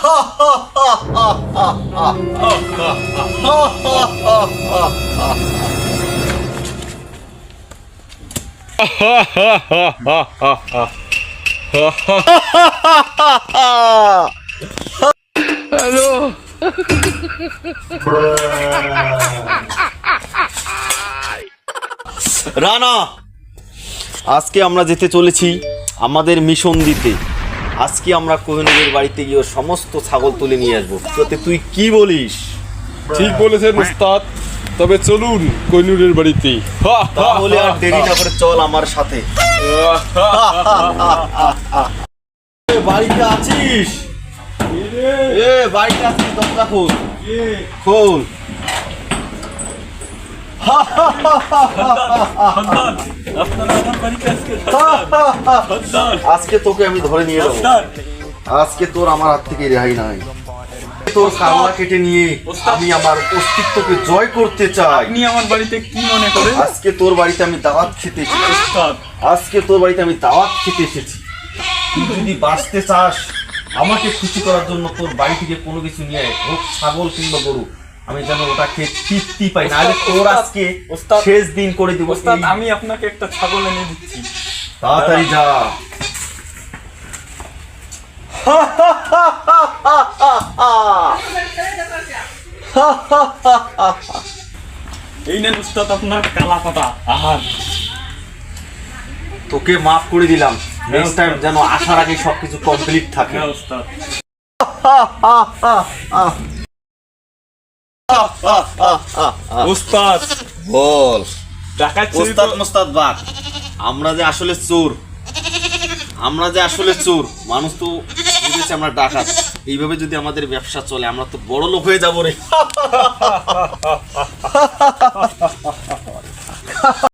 Hello Rana, আজকে আমরা যেতে চলেছি আমাদের মিশন দিতে। আজকে আমরা কোহিনূরের বাড়িতে গিয়ে ওর সমস্ত ছাগল তুলে নিয়ে আসবো। তোতে তুই কি বলিস? ঠিক বলেছেন উস্তাদ, তবে চলুন কোহিনূরের বাড়িতে। তাহলে আর দেরি না করে চল আমার সাথে। বাড়িতে আছিস? বাড়িতে আছিস? দরজা খোল, খোল। আজকে তোকে আমি ধরে নিয়ে যাবো। আজকে তোর আমার হাত থেকে রেহাই নাই। তোর কান্না কেটে নিয়ে আমি আমার অস্তিত্বকে জয় করতে চাই। আপনি আমার বাড়িতে কি মনে করেন? আজকে তোর বাড়িতে আমি দাওয়াত খেতে এসেছি। আজকে তোর বাড়িতে আমি দাওয়াত খেতে এসেছি। তুই যদি বাঁচতে চাস, আমাকে খুশি করার জন্য তোর বাড়ি থেকে কোনো কিছু নিয়ে আয়, হোক ছাগল কিংবা গরু, আমি যেন ওটা খেয়ে তৃপ্তি পাই। না হলে তোর আজকে শেষ দিন করে দিব। ওস্তাদ, আমি আপনাকে একটা ছাগল এনে দিচ্ছি, তাড়াতাড়ি যা। এই নেন উস্তাদ আপনার কালা পাতা আহার। তোকে মাফ করে দিলাম, নেক্সট টাইম যেন আসার আগে সবকিছু কমপ্লিট থাকে। হ্যাঁ উস্তাদ। উস্তাদ বল। ডাকাত ওস্তাদ মোস্তাদ বাক, আমরা যে আসলে চোর, আমরা যে আসলে চোর। মানুষ তো বুঝেছে আমরা ডাকাত। এইভাবে যদি আমাদের ব্যবসা চলে, আমরা তো বড় লোক হয়ে যাবো রে।